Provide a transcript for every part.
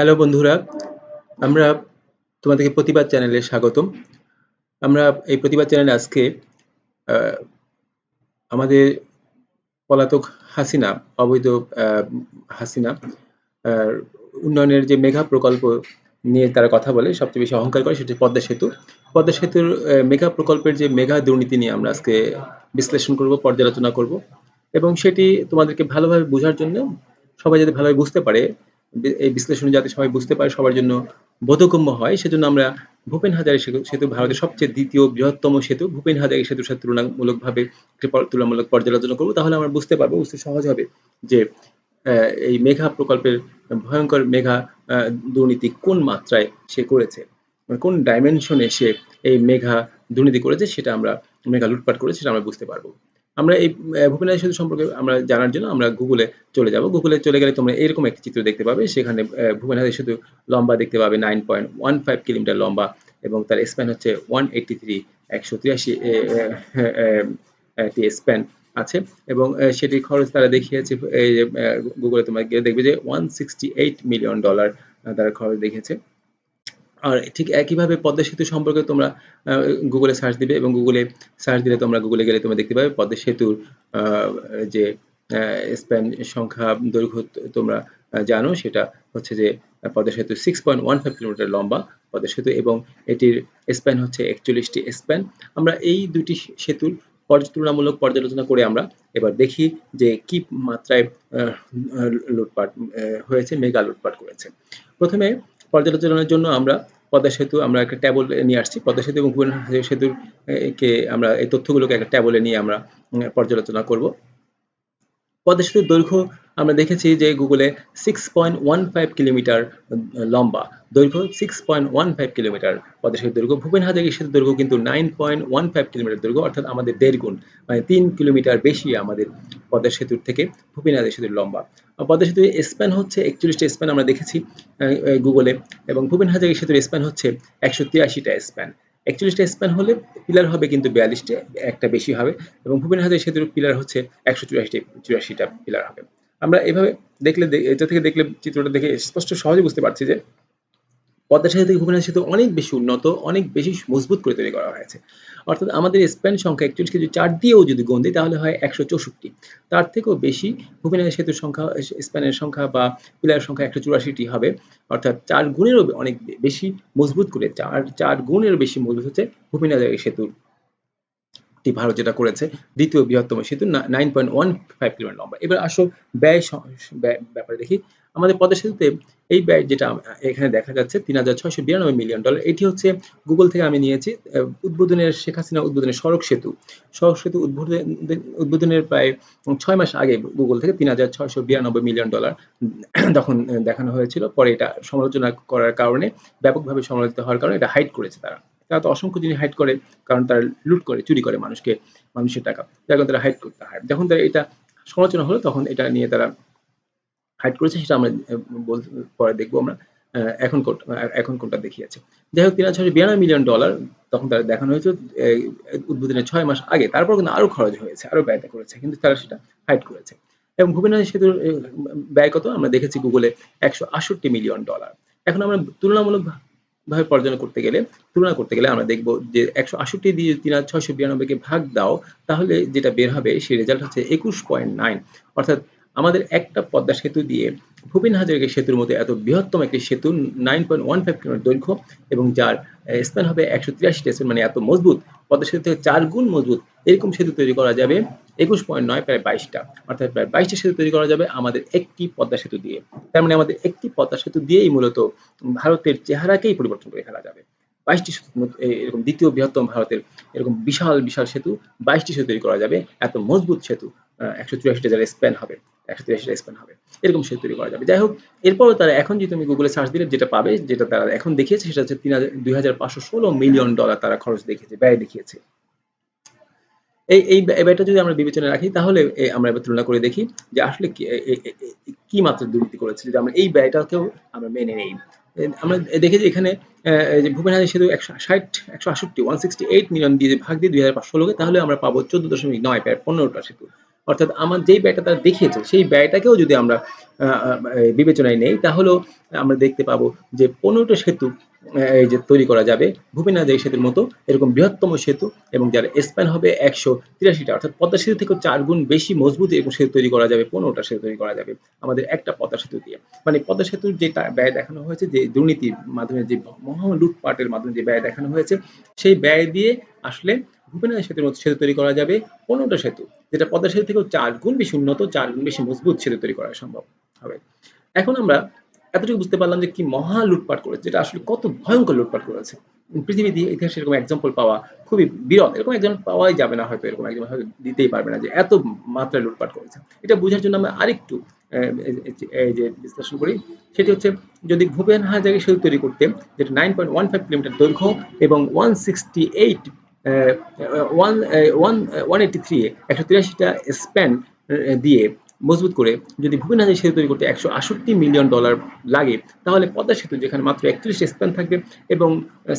Hello বন্ধুরা, আমরা তোমাদেরকে প্রতিবাদ চ্যানেলে স্বাগতম। আমরা এই প্রতিবাদ চ্যানেলে আজকে আ আমাদের পলাতক হাসিনা, অবৈধ আ হাসিনা আ উন্নয়নের যে মেগা প্রকল্প নিয়ে তারা কথা বলে, সবচেয়ে বেশি অহংকার করে সেটি পদ্মা সেতু। পদ্মা সেতুর মেগা প্রকল্পের যে মেগা দুর্নীতি নিয়ে আমরা আজকে বিশ্লেষণ করব, পর্যালোচনা করব এবং সেটি তোমাদেরকে ভালোভাবে বোঝার জন্য সবাই যাতে ভালোভাবে বুঝতে পারে, এই বিশ্লেষণ যাতে সবাই বুঝতে পারে, সবার জন্য বোধগম্য হয়, সেজন্য আমরা ভূপেন হাজারী সেতু ভারতের সবচেয়ে দ্বিতীয় বৃহত্তম সেতু ভূপেন হাজারী সেতুর সাথে তুলনামূলকভাবে তুলনামূলক পর্যালোচনা করব। তাহলে আমরা বুঝতে পারবো, বুঝতে সহজ হবে যে এই মেঘা প্রকল্পের ভয়ঙ্কর মেঘা দুর্নীতি কোন মাত্রায় সে করেছে, কোন ডাইমেনশনে সে এই মেঘা দুর্নীতি করেছে, সেটা আমরা মেঘা লুটপাট করেছে সেটা আমরা বুঝতে পারবো। আমরা এই ভূপেন হাজারী সেতু সম্পর্কে আমরা জানার জন্য আমরা গুগলে চলে যাব। গুগলে চলে গেলে তোমরা এরকম একটি চিত্র দেখতে পাবে। সেখানে ভূপেন হাজারী সেতু লম্বা দেখতে পাবে 9.15 কিলোমিটার লম্বা এবং তার স্প্যান হচ্ছে 183 183 টি স্প্যান আছে এবং সেটির খরচ তারা দেখিয়েছে। এই গুগলে তোমরা গিয়ে দেখবে যে $168 মিলিয়ন তারা খরচ দেখিয়েছে। আর ঠিক একইভাবে পদ্মা সেতু সম্পর্কে তোমরা গুগলে সার্চ দিবে এবং গুগলে সার্চ দিলে তোমরা গুগলে গেলে তোমরা দেখতে পাবে পদ্মা সেতুর যে স্প্যান সংখ্যা দৈর্ঘ্য তোমরা জানো, সেটা হচ্ছে যে পদ্মা সেতু 6.15 কিলোমিটার লম্বা পদ্মা সেতু এবং এটির স্প্যান হচ্ছে 41টি স্প্যান। আমরা এই দুটি সেতুর তুলনামূলক পর্যালোচনা করে আমরা এবার দেখি যে কি মাত্রায় লুটপাট হয়েছে, মেগা লুটপাট করেছে। প্রথমে পর্যালোচনার জন্য আমরা পদ্মা সেতু আমরা একটা ট্যাবলে নিয়ে আসছি। পদ্মা সেতু এবং ভুবন সেতুর কে আমরা এই তথ্যগুলোকে একটা ট্যাবলে নিয়ে আমরা পর্যালোচনা করব। পদ্মা সেতুর দৈর্ঘ্য আমরা দেখেছি যে গুগলে 6.15 কিলোমিটার লম্বা। দৈর্ঘ্য 6.15 কিলোমিটার পদ্মা সেতুর দৈর্ঘ্য। ভূপেন হাজারী সেতুর দৈর্ঘ্য কিন্তু 9.15 কিলোমিটার দৈর্ঘ্য, অর্থাৎ আমাদের 1.5 গুণ, মানে 3 কিলোমিটার বেশি আমাদের পদ্মা সেতুর থেকে ভূপেন হাজারী সেতুর লম্বা। পদ্মা সেতুর স্প্যান হচ্ছে 41টা স্প্যান আমরা দেখেছি গুগলে, এবং ভূপেন হাজারী সেতুর স্প্যান হচ্ছে 183টা স্প্যান। 41টা স্প্যান হলে পিলার হবে কিন্তু 42টা, একটা বেশি হবে, এবং ভূপেন হাজারী সেতুর পিলার হচ্ছে 184টা পিলার হবে। আমরা এভাবে দেখলে, এটা থেকে দেখলে, চিত্রটা দেখে স্পষ্ট সহজে বুঝতে পারছি যে পদ্মা সেতু থেকে ভূপেন হাজারী সেতু অনেক বেশি উন্নত, অনেক বেশি মজবুত করে তৈরি করা হয়েছে। অর্থাৎ আমাদের স্প্যান সংখ্যা 41 কে যদি 4 দিয়েও যদি গুণ দিই তাহলে হয় 164। তার থেকেও বেশি ভূপেন হাজারী সেতুর সংখ্যা, স্প্যানের সংখ্যা বা পিলার সংখ্যা 184টি হবে। অর্থাৎ 4 গুণেরও অনেক বেশি মজবুত করে, 4 গুণেরও বেশি মজবুত হচ্ছে ভূপেন হাজারী সেতুর ভারত যেটা করেছে, দ্বিতীয় বৃহত্তম সেতু 9.15 কিলোমিটার লম্বা। এবার আসো ব্যয় ব্যাপারে দেখি। আমাদের পদ্মা সেতুতে এই ব্যয় যেটা এখানে দেখা যাচ্ছে $3,692 মিলিয়ন। এটি হচ্ছে গুগল থেকে আমি নিয়েছি। উদ্বোধনের, শেখ হাসিনা উদ্বোধনের সড়ক সেতু উদ্বোধনের প্রায় 6 মাস আগে গুগল থেকে $3,692 মিলিয়ন তখন দেখানো হয়েছিল। পরে এটা সমালোচনা করার কারণে, ব্যাপকভাবে সমালোচিত হওয়ার কারণে এটা হাইড করেছে তারা। তারা তো অসংখ্য জিনিস হাইড করে, কারণ তারা লুট করে, চুরি করে মানুষের টাকা। যার কারণে তারা হাইড করতে হয়। যখন তারা এটা সমালোচনা হলো তখন এটা নিয়ে তারা হাইড করেছে, সেটা আমরা পরে দেখবো আমরা। এখন এখন কোনটা দেখিয়েছে। যাই হোক, $3,692 মিলিয়ন তখন তারা দেখানো হয়েছে উদ্বোধনের 6 মাস আগে। তারপর কিন্তু আরো খরচ হয়েছে, আরো ব্যয়টা করেছে, কিন্তু তারা সেটা হাইড করেছে। এবং ভূপেন হাজারী সেতুর ব্যয় কত আমরা দেখেছি গুগলে $168 মিলিয়ন। এখন আমরা তুলনা করতে গেলে আমরা দেখব যে 168 দিয়ে 3,692 কে ভাগ দাও, তাহলে যেটা বের হবে সেই রেজাল্ট হচ্ছে 21.9। অর্থাৎ আমাদের একটা পদ্মা সেতু দিয়ে ভূপেন হাজারিকা সেতুর মতো এত বৃহত্তম একটি সেতু, 9.15 কিলোমিটার দৈর্ঘ্য এবং যার স্প্যান হবে 183টা স্প্যান, মানে এত মজবুত, পদ্মা সেতু থেকে 4 গুণ মজবুত, এরকম সেতু তৈরি করা যাবে 21.9, প্রায় 22টা, অর্থাৎ প্রায় 22টা সেতু তৈরি করা যাবে আমাদের একটি পদ্মা সেতু দিয়ে। তার মানে আমাদের একটি পদ্মা সেতু দিয়েই মূলত ভারতের চেহারাকেই পরিবর্তন করে ফেলা যাবে। 22টি এরকম দ্বিতীয় বৃহত্তম ভারতের এরকম বিশাল বিশাল সেতু, 22টি সেতু তৈরি করা যাবে, এত মজবুত সেতু। 184টা যারা স্প্যান হবে, 183টা স্প্যান হবে, এরকম সেতু তৈরি করা যাবে। যাই হোক, এরপরও তারা এখন যদি তুমি গুগলে সার্চ দিলে যেটা পাবে, যেটা তারা এখন দেখিয়েছে, সেটা হচ্ছে $2,516 মিলিয়ন তারা খরচ দেখিয়েছে, ব্যয় দেখিয়েছে। এই ব্যয়টা যদি আমরা বিবেচনায় রাখি, তাহলে আমরা এবার তুলনা করে দেখি যে আসলে কি মাত্রা দুর্নীতি করেছে, যদি আমরা এই ব্যয়টাকেও আমরা মেনে নেই। আমরা দেখেছি এখানে যে ভূপেন হাজারী সেতু 168 মিলিয়ন দিয়ে ভাগ দিই 2015 কে, তাহলে আমরা পাবো 14.9, প্রায় 15টা সেতু। অর্থাৎ আমার যেই ব্যয়টা তারা দেখিয়েছে সেই ব্যয়টাকেও যদি আমরা বিবেচনায় নেই, তাহলেও আমরা দেখতে পাবো যে 15টা সেতু এই যে তৈরি করা যাবে ভূপেন হাজারী সেতুর মতো এরকম বৃহত্তম সেতু, এবং যার স্প্যান হবে 183টা, অর্থাৎ পদ্মা সেতু থেকে 4 গুণ বেশি মজবুত এরকম সেতু তৈরি করা যাবে, 15টা সেতু তৈরি করা যাবে আমাদের একটা পদ্মা সেতু দিয়ে। মানে পদ্মা সেতুর যে ব্যয় দেখানো হয়েছে, যে দুর্নীতির মাধ্যমে, যে মহা লুটপাটের মাধ্যমে যে ব্যয় দেখানো হয়েছে, সেই ব্যয় দিয়ে আসলে ভূপেন হাজারী সেতুর মতো সেতু তৈরি করা যাবে 15টা সেতু, যেটা পদ্মা সেতু থেকেও 4 গুণ বেশি উন্নত, 4 গুণ বেশি মজবুত সেতু তৈরি করা সম্ভব হবে। এখন আমরা এতটুকু বুঝতে পারলাম যে কি মহা লুটপাট করেছে, যেটা আসলে কত ভয়ঙ্কর লুটপাট করেছে। পৃথিবীর ইতিহাসে এরকম এক্সাম্পল পাওয়া খুবই বিরল, এরকম একজন পাওয়াই যাবে না, হয়তো এরকম একজন হয়তো দিতেই পারবে না যে এত মাত্রায় লুটপাট করেছে। এটা বোঝার জন্য আমরা আরেকটু এই যে বিশ্লেষণ করি, সেটি হচ্ছে যদি ভূপেন হাজারী সেতু তৈরি করতে, যেটা 9.15 কিলোমিটার দৈর্ঘ্য এবং 168 ওয়ান ওয়ান 183 183টা স্প্যান দিয়ে মজবুত করে যদি ভূপেন হাজারী সেতু তৈরি করতে $168 মিলিয়ন লাগে, তাহলে পদ্মা সেতু যেখানে মাত্র 41 স্প্যান থাকবে এবং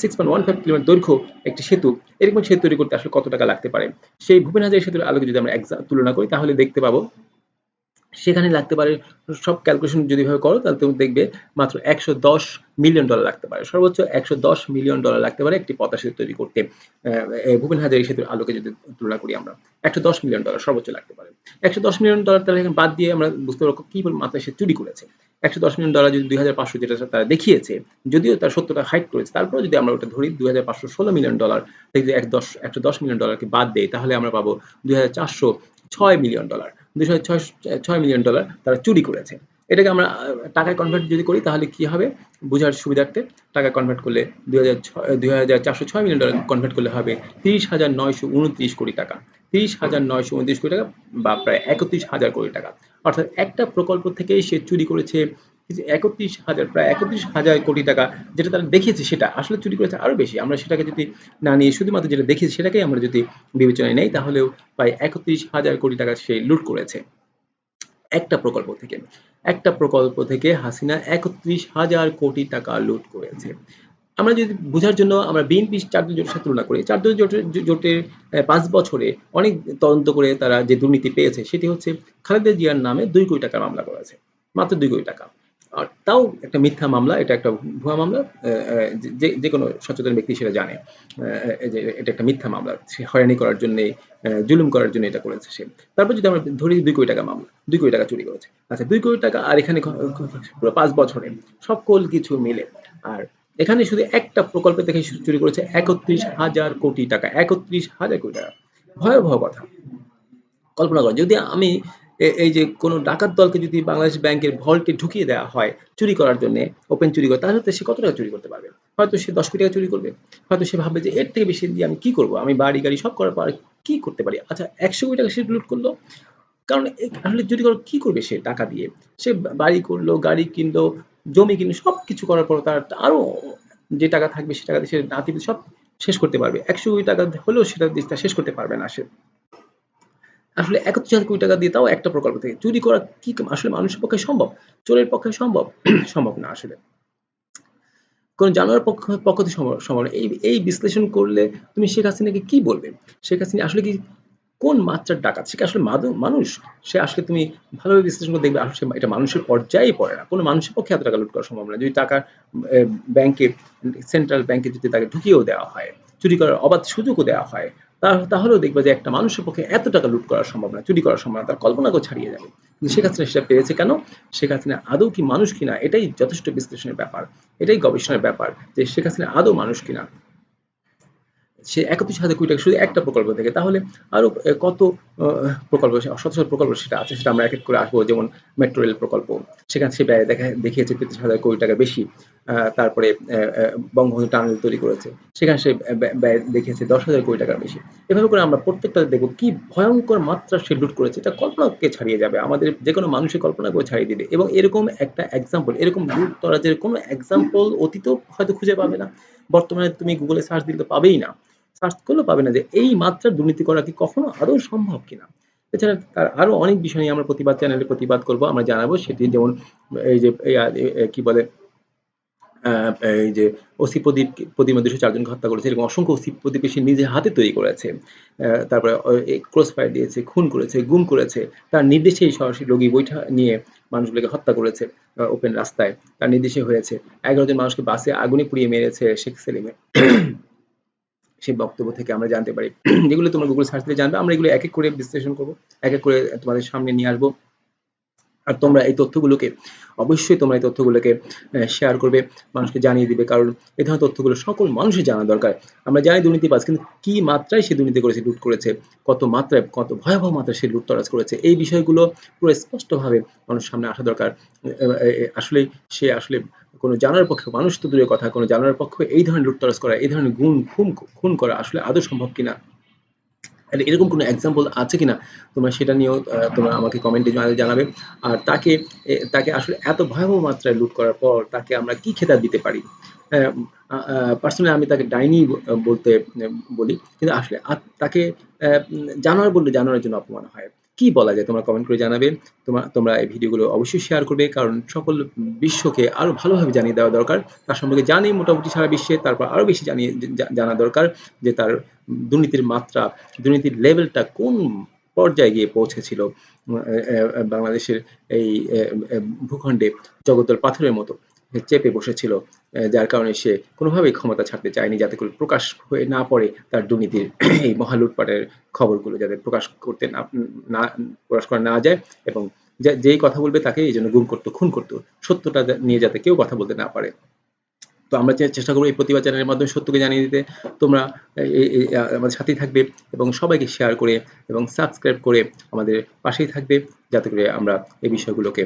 6.15 কিলোমিটার দৈর্ঘ্য একটি সেতু, এরকম সেতু তৈরি করতে আসলে কত টাকা লাগতে পারে, সেই ভূপেন হাজারী সেতুর আলোকে যদি আমরা তুলনা করি, তাহলে দেখতে পাবো সেখানে লাগতে পারে, সব ক্যালকুলেশন যদি ভাবে করো তাহলে তুমি দেখবে মাত্র $110 মিলিয়ন লাগতে পারে, সর্বোচ্চ $110 মিলিয়ন লাগতে পারে একটি পদ্মা সেতু তৈরি করতে। ভূপেন হাজারী সেতুর আলোকে যদি তুলনা করি আমরা, $110 মিলিয়ন সর্বোচ্চ লাগতে পারে। $110 মিলিয়ন তারা এখানে বাদ দিয়ে আমরা বুঝতে পারবো কি মাত্রায় সে চুরি করেছে। $110 মিলিয়ন যদি 2500 যেটা তারা দেখিয়েছে, যদিও তার সত্যটা হাইড করেছে, তারপরে যদি আমরা ওটা ধরি $2516 মিলিয়ন থেকে যদি $110 মিলিয়নকে বাদ দেই, তাহলে আমরা পাবো $2406 মিলিয়ন। $206 মিলিয়ন তারা চুরি করেছে। এটাকে আমরা টাকায় কনভার্ট যদি করি, তাহলে কি হবে বোঝার সুবিধার্থে, টাকায় কনভার্ট করলে $2406 মিলিয়ন কনভার্ট করলে হবে 30,929 কোটি টাকা। 30,929 কোটি টাকা বা প্রায় 31,000 কোটি টাকা। অর্থাৎ একটা প্রকল্প থেকেই সে চুরি করেছে 31,000, প্রায় 31,000 কোটি টাকা। যেটা তারা দেখিয়েছে সেটা আসলে চুরি করেছে আরো বেশি। আমরা সেটাকে যদি না নিয়ে শুধুমাত্র যেটা দেখেছি সেটাকেই আমরা যদি বিবেচনায় নেই, তাহলেও প্রায় 31,000 কোটি টাকা সে লুট করেছে একটা প্রকল্প থেকে। একটা প্রকল্প থেকে হাসিনা 31,000 কোটি টাকা লুট করেছে। আমরা যদি বোঝার জন্য আমরা বিএনপি 4 দলীয় জোটের সাথে তুলনা করি, 4 দলীয় জোটের 5 বছরে অনেক তদন্ত করে তারা যে দুর্নীতি পেয়েছে, সেটি হচ্ছে খালেদা জিয়ার নামে 2 কোটি টাকার মামলা করেছে, মাত্র 2 কোটি টাকা। আর তাও একটা মিথ্যা মামলা, এটা একটা ভুয়া মামলা। যে কোনো সচেতন ব্যক্তি সেটা জানে যে এটা একটা মিথ্যা মামলা, সে হয়রানি করার জন্য, জুলুম করার জন্য এটা করেছে সে। তারপর যদি আমরা ধরি 2 কোটি টাকা মামলা, 2 কোটি টাকা চুরি করেছে। আচ্ছা, 2 কোটি টাকা আর এখানে পুরো 5 বছরে সকল কিছু মিলে, আর এখানে শুধু একটা প্রকল্প থেকে চুরি করেছে 31,000 কোটি টাকা, 31,000 কোটি টাকা। ভয়াবহ কথা। কল্পনা করো যদি আমি এই যে কোনো ডাকাত দলকে যদি বাংলাদেশ ব্যাংকের ভল্টে ঢুকিয়ে দেওয়া হয় চুরি করার জন্য, ওপেন চুরি করে, তাহলে তো সে কত টাকা চুরি করতে পারবে? হয়তো সে 10 কোটি টাকা চুরি করবে। হয়তো সে ভাববে যে এর থেকে বেশি দিয়ে আমি কি করবো, আমি বাড়ি গাড়ি সব করার পর কি করতে পারি। আচ্ছা, 100 কোটি টাকা সে লুট করলো, কারণ আসলে চুরি করে কি করবে সে টাকা দিয়ে? সে বাড়ি করলো, গাড়ি কিনলো, জমি কিনলো, সবকিছু করার পর তার আরো যে টাকা থাকবে সে টাকা দিয়ে সে নাতি সব শেষ করতে পারবে। 100 কোটি টাকা হলেও সেটা শেষ করতে পারবে না সে। আসলে 31,000 কোটি টাকা দিয়ে, তাও একটা প্রকল্প থেকে চুরি করা কি আসলে মানুষের পক্ষে সম্ভব? চোরের পক্ষে সম্ভব? সম্ভব না আসলে। কোন জানোয়ারের পক্ষে সম্ভব না। এই বিশ্লেষণ করলে তুমি শেখ হাসিনাকে কি বলবে? শেখ হাসিনা আসলে কি কোন মাত্রার ডাকাত? সে কি আসলে মানুষ? সে আসলে তুমি ভালোভাবে বিশ্লেষণ করে দেখবে আসলে এটা মানুষের পর্যায়েই পড়ে না। কোন মানুষের পক্ষে এত টাকা লুট করা সম্ভব না। যদি টাকা ব্যাংকে, সেন্ট্রাল ব্যাংকে যদি তাকে ঢুকিয়েও দেওয়া হয়, চুরি করার অবাধ সুযোগও দেওয়া হয়, তাহলেও দেখবে যে একটা মানুষের পক্ষে এত টাকা লুট করা সম্ভব না, চুরি করা সম্ভব না, তার কল্পনাকেও ছাড়িয়ে যাবে। কিন্তু শেখ হাসিনা সেটা পেরেছে কেন? শেখ হাসিনা আদৌ কি মানুষ কিনা, এটাই যথেষ্ট বিশ্লেষণের ব্যাপার, এটাই গবেষণার ব্যাপার, যে শেখ হাসিনা আদৌ মানুষ কিনা। সে 31,000 কোটি টাকা শুধু একটা প্রকল্প থেকে, তাহলে আরো কত প্রকল্প, শত শত প্রকল্প সেটা আছে, সেটা আমরা এক এক করে আসবো। যেমন মেট্রো রেল প্রকল্প, সেখানে সে ব্যয় দেখিয়েছে 33,000 কোটি টাকা বেশি। তারপরে বঙ্গবন্ধু টানেল তৈরি করেছে, সেখানে সে ব্যয় দেখিয়েছে 10,000 কোটি টাকার বেশি। এভাবে করে আমরা প্রত্যেকটা দেখবো কি ভয়ঙ্কর মাত্রা সে লুট করেছে, এটা কল্পনাকে ছাড়িয়ে যাবে, আমাদের যে কোনো মানুষের কল্পনাকেও ছাড়িয়ে দিবে। এবং এরকম একটা এক্সাম্পল, এরকম লুট তরাজের কোনো এক্সাম্পল অতীতেও হয়তো খুঁজে পাবে না, বর্তমানে তুমি গুগলে সার্চ দিলে তো পাবেই না, সার্চ করলেও পাবে না যে এই মাত্রার দুর্নীতি করা কি কখনো আদৌ সম্ভব কিনা। এছাড়া তার আরো অনেক বিষয় নিয়ে আমরা প্রতিবাদ চ্যানেলে প্রতিবাদ করব, আমরা জানাবো সেটি। যেমন এই যে কি বলে এই যে ওসি প্রদীপ 204 জনকে হত্যা করেছে, এরকম অসংখ্য ওসি প্রদীপ সে নিজের হাতে তৈরি করেছে। তারপরে ক্রস ফায়ার দিয়েছে, খুন করেছে, গুম করেছে। তার নির্দেশেই সরাসরি রোগী বৈঠা নিয়ে মানুষগুলোকে হত্যা করেছে ওপেন রাস্তায়। তার নির্দেশে হয়েছে। 11 জন মানুষকে বাসে আগুনে পুড়িয়ে মেরেছে শেখ সেলিমে। সেই বক্তব্য থেকে আমরা জানতে পারি। যেগুলো তোমরা গুগল সার্চ দিলে জানবে। আমরা এগুলো এক এক করে বিশ্লেষণ করব, এক এক করে তোমাদের সামনে নিয়ে আসবো। আর তোমরা এই তথ্যগুলোকে অবশ্যই তোমরা এই তথ্যগুলোকে শেয়ার করবে, মানুষকে জানিয়ে দিবে, কারণ এই ধরনের তথ্যগুলো সকল মানুষের জানা দরকার। আমরা জানি দুর্নীতিবাজ, কিন্তু কি মাত্রায় সে দুর্নীতি করেছে, লুট করেছে, কত মাত্রায়, কত ভয়াবহ মাত্রায় সে লুটতরাজ করেছে, এই বিষয়গুলো পুরো স্পষ্টভাবে মানুষের সামনে আসা দরকার। আসলে সে আসলে কোনো জানার পক্ষে, মানুষ তো দূরের কথা, কোনো জানার পক্ষে এই ধরনের লুটতরাজ করা, এই ধরনের খুন করা আসলে আদৌ সম্ভব কিনা, এরকম কোনো এক্সাম্পল আছে কিনা তোমরা সেটা নিয়েও তোমরা আমাকে কমেন্টে জানাবে। আর তাকে আসলে এত ভয়াবহ মাত্রায় লুট করার পর তাকে আমরা কি খেতাব দিতে পারি? পার্সোনালি আমি তাকে ডাইনি বলতে বলি, কিন্তু আসলে তাকে জানোয়ার বললে জানোয়ারের জন্য অপমান হয়। কি বলা যায় তোমরা কমেন্ট করে জানাবে। তোমরা এই ভিডিওগুলো অবশ্যই শেয়ার করবে, কারণ সকল বিশ্বকে আরো ভালোভাবে জানিয়ে দেওয়া দরকার। তার সম্পর্কে জানি মোটামুটি সারা বিশ্বে, তারপর আরো বেশি জানা দরকার যে তার দুর্নীতির মাত্রা, দুর্নীতির লেভেলটা কোন পর্যায়ে গিয়ে পৌঁছেছিল। বাংলাদেশের এই ভূখণ্ডে জগদ্দল পাথরের মতো চেপে বসেছিল, যার কারণে সে কোনোভাবেই ক্ষমতা ছাড়তে চায়নি, যাতে করে প্রকাশ হয়ে না পড়ে তার দুর্নীতির এই মহা লুটপাটের খবরগুলো, যাতে প্রকাশ করতে না প্রকাশ করা না যায়, এবং যেই কথা বলবে তাকে এই জন্য গুম করতো, খুন করতো, সত্যটা নিয়ে যাতে কেউ কথা বলতে না পারে। তো আমরা চেষ্টা করবো এই প্রতিবাদ চ্যানেলের মাধ্যমে সত্যকে জানিয়ে দিতে। তোমরা আমাদের সাথেই থাকবে এবং সবাইকে শেয়ার করে এবং সাবস্ক্রাইব করে আমাদের পাশেই থাকবে, যাতে করে আমরা এই বিষয়গুলোকে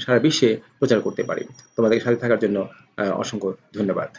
সারা বিশ্বে প্রচার করতে পারি। তোমাদের সাথে থাকার জন্য অসংখ্য ধন্যবাদ।